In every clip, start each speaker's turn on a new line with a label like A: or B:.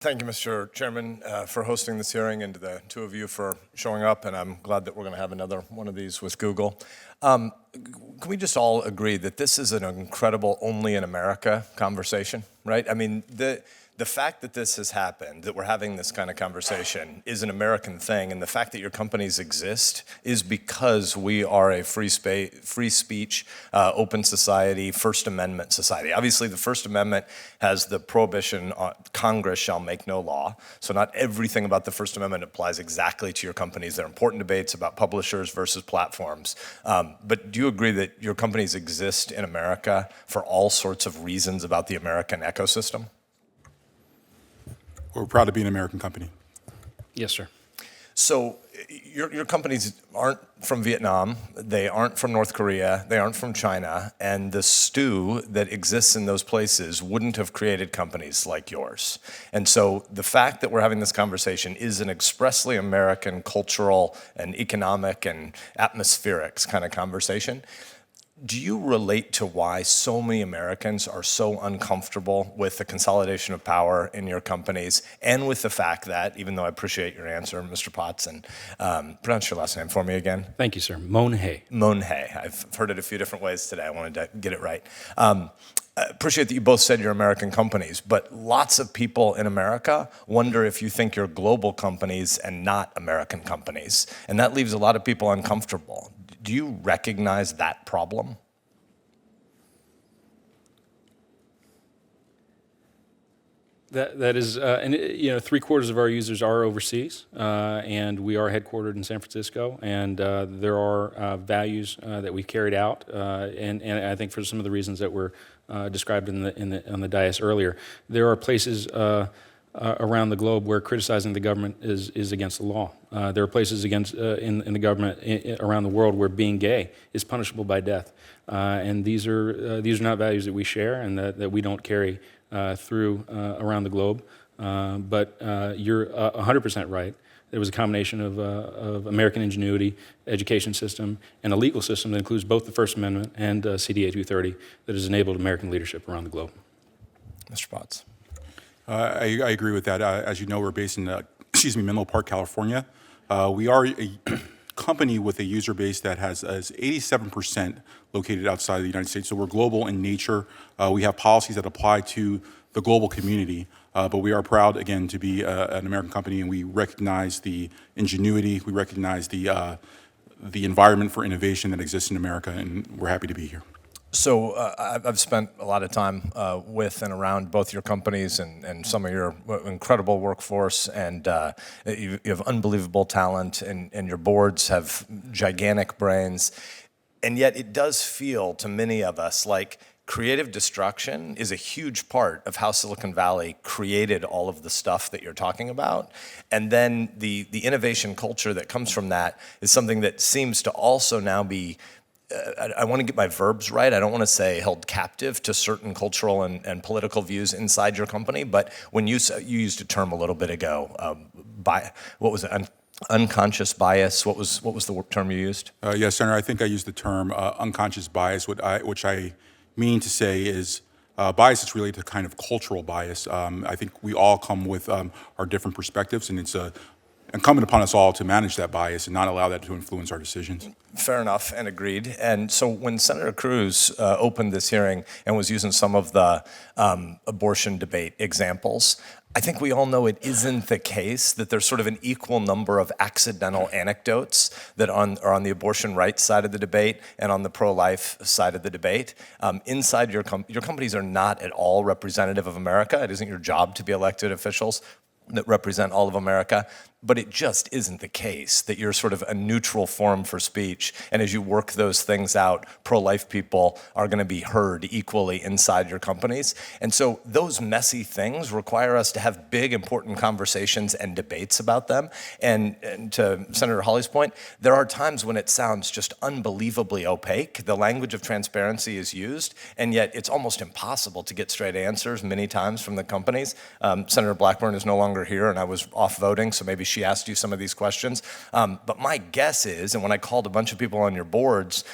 A: Thank you, Mr. Chairman, for hosting this hearing, and to the two of you for showing up, and I'm glad that we're going to have another one of these with Google. Can we just all agree that this is an incredible only in America conversation, right? I mean, the fact that this has happened, that we're having this kind of conversation, is an American thing, and the fact that your companies exist is because we are a free speech, open society, First Amendment society. Obviously, the First Amendment has the prohibition on Congress shall make no law, so not everything about the First Amendment applies exactly to your companies. There are important debates about publishers versus platforms. But do you agree that your companies exist in America for all sorts of reasons about the American ecosystem?
B: We're proud to be an American company.
C: Yes, sir.
A: So your companies aren't from Vietnam, they aren't from North Korea, they aren't from China, and the stew that exists in those places wouldn't have created companies like yours. And so the fact that we're having this conversation is an expressly American cultural and economic and atmospherics kind of conversation. Do you relate to why so many Americans are so uncomfortable with the consolidation of power in your companies, and with the fact that, even though I appreciate your answer, Mr. Potts, and pronounce your last name for me again?
C: Thank you, sir. Monhe.
A: Monhe. I've heard it a few different ways today. I wanted to get it right. I appreciate that you both said you're American companies, but lots of people in America wonder if you think you're global companies and not American companies, and that leaves a lot of people uncomfortable. Do you recognize that problem?
C: That is, and 3/4 of our users are overseas, and we are headquartered in San Francisco, and there are values that we've carried out, and I think for some of the reasons that were described on the dais earlier, there are places around the globe where criticizing the government is against the law. There are places in the government around the world where being gay is punishable by death, and these are not values that we share and that we don't carry through around the globe. But you're 100% right. There was a combination of American ingenuity, education system, and a legal system that includes both the First Amendment and CDA 230 that has enabled American leadership around the globe.
A: Mr. Potts.
B: I agree with that. As you know, we're based in, Menlo Park, California. We are a company with a user base that has 87% located outside of the United States. So we're global in nature. We have policies that apply to the global community, but we are proud, again, to be an American company, and we recognize the ingenuity, we recognize the environment for innovation that exists in America, and we're happy to be here.
A: So I've spent a lot of time with and around both your companies and some of your incredible workforce, and you have unbelievable talent, and your boards have gigantic brains. And yet it does feel to many of us like creative destruction is a huge part of how Silicon Valley created all of the stuff that you're talking about. And then the innovation culture that comes from that is something that seems to also now be I want to get my verbs right. I don't want to say held captive to certain cultural and political views inside your company, but when you used a term a little bit ago, what was it? Unconscious bias. What was the term you used?
B: Yes, Senator. I think I used the term unconscious bias, which I mean to say is bias is related to kind of cultural bias. I think we all come with our different perspectives, and it's incumbent upon us all to manage that bias and not allow that to influence our decisions.
A: Fair enough, and agreed. And so when Senator Cruz opened this hearing and was using some of the abortion debate examples, I think we all know it isn't the case that there's sort of an equal number of accidental anecdotes that are on the abortion rights side of the debate and on the pro-life side of the debate. Inside your companies are not at all representative of America. It isn't your job to be elected officials that represent all of America, but it just isn't the case that you're sort of a neutral forum for speech, and as you work those things out, pro-life people are going to be heard equally inside your companies. And so those messy things require us to have big, important conversations and debates about them. And to Senator Hawley's point, there are times when it sounds just unbelievably opaque. The language of transparency is used, and yet it's almost impossible to get straight answers many times from the companies. Senator Blackburn is no longer here, and I was off voting, so maybe she asked you some of these questions. But my guess is, and when I called a bunch of people on your boards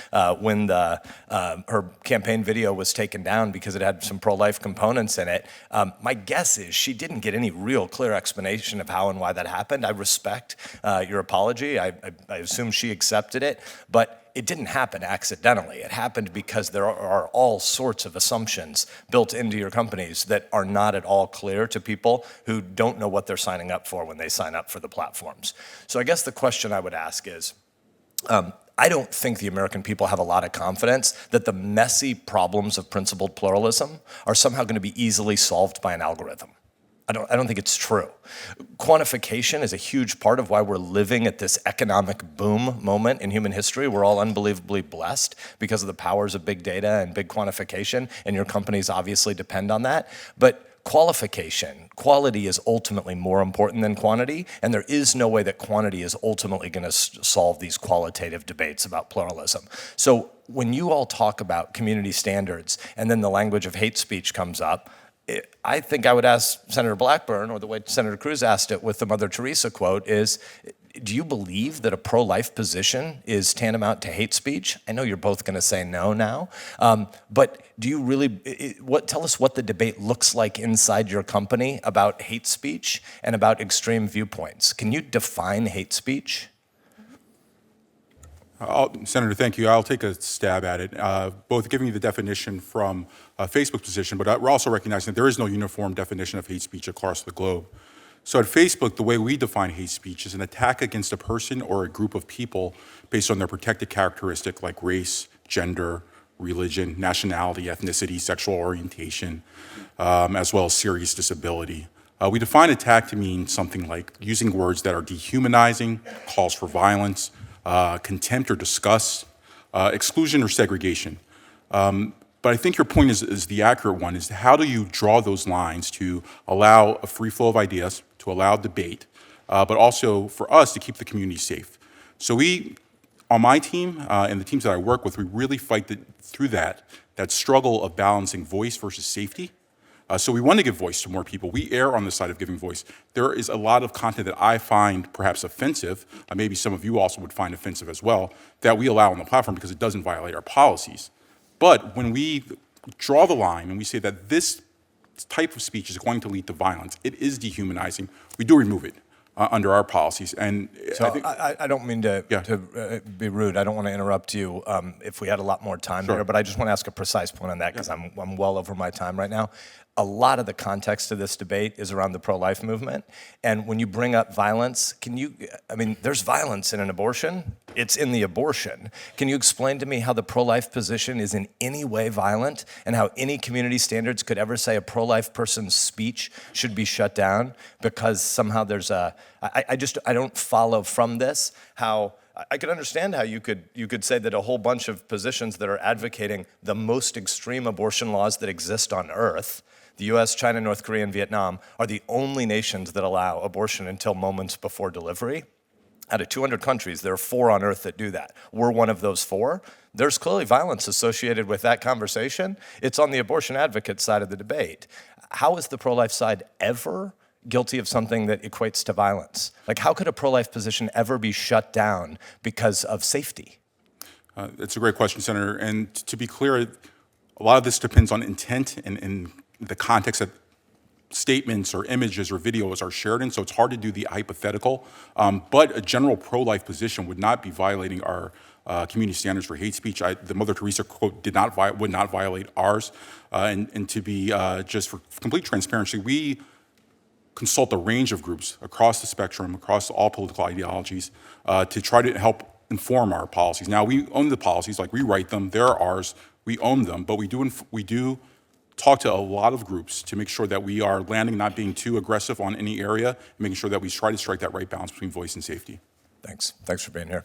A: when her campaign video was taken down because it had some pro-life components in it, my guess is she didn't get any real clear explanation of how and why that happened. I respect your apology. I assume she accepted it, but it didn't happen accidentally. It happened because there are all sorts of assumptions built into your companies that are not at all clear to people who don't know what they're signing up for when they sign up for the platforms. So I guess the question I would ask is, I don't think the American people have a lot of confidence that the messy problems of principled pluralism are somehow going to be easily solved by an algorithm. I don't think it's true. Quantification is a huge part of why we're living at this economic boom moment in human history. We're all unbelievably blessed because of the powers of big data and big quantification, and your companies obviously depend on that. But quality is ultimately more important than quantity, and there is no way that quantity is ultimately going to solve these qualitative debates about pluralism. So when you all talk about community standards and then the language of hate speech comes up, I think I would ask Senator Blackburn, or the way Senator Cruz asked it with the Mother Teresa quote, is, do you believe that a pro-life position is tantamount to hate speech? I know you're both going to say no now, but do you really, tell us what the debate looks like inside your company about hate speech and about extreme viewpoints. Can you define hate speech?
B: Senator, thank you. I'll take a stab at it, both giving you the definition from Facebook's position, but we're also recognizing that there is no uniform definition of hate speech across the globe. So at Facebook, the way we define hate speech is an attack against a person or a group of people based on their protected characteristic like race, gender, religion, nationality, ethnicity, sexual orientation, as well as serious disability. We define attack to mean something like using words that are dehumanizing, calls for violence, contempt or disgust, exclusion or segregation. But I think your point is the accurate one, is how do you draw those lines to allow a free flow of ideas, to allow debate, but also for us to keep the community safe. So we, on my team and the teams that I work with, we really fight through that struggle of balancing voice versus safety. So we want to give voice to more people. We err on the side of giving voice. There is a lot of content that I find perhaps offensive, maybe some of you also would find offensive as well, that we allow on the platform because it doesn't violate our policies. But when we draw the line and we say that this type of speech is going to lead to violence, it is dehumanizing, we do remove it under our policies. And
A: so I don't mean to be rude. I don't want to interrupt you if we had a lot more time here, but I just want to ask a precise point on that because I'm well over my time right now. A lot of the context of this debate is around the pro-life movement. And when you bring up violence, there's violence in an abortion. It's in the abortion. Can you explain to me how the pro-life position is in any way violent and how any community standards could ever say a pro-life person's speech should be shut down because somehow there's I don't follow from this how I could understand how you could say that a whole bunch of positions that are advocating the most extreme abortion laws that exist on earth, the US, China, North Korea, and Vietnam, are the only nations that allow abortion until moments before delivery. Out of 200 countries, there are 4 on earth that do that. We're one of those 4. There's clearly violence associated with that conversation. It's on the abortion advocate side of the debate. How is the pro-life side ever guilty of something that equates to violence? Like, how could a pro-life position ever be shut down because of safety?
B: That's a great question, Senator. And to be clear, a lot of this depends on intent and the context that statements or images or videos are shared in, so it's hard to do the hypothetical. But a general pro-life position would not be violating our community standards for hate speech. The Mother Teresa quote would not violate ours. And to be just for complete transparency, we consult a range of groups across the spectrum, across all political ideologies, to try to help inform our policies. Now, we own the policies, like we write them, they're ours, we own them, but we do talk to a lot of groups to make sure that we are landing, not being too aggressive on any area, making sure that we try to strike that right balance between voice and safety.
A: Thanks for being here.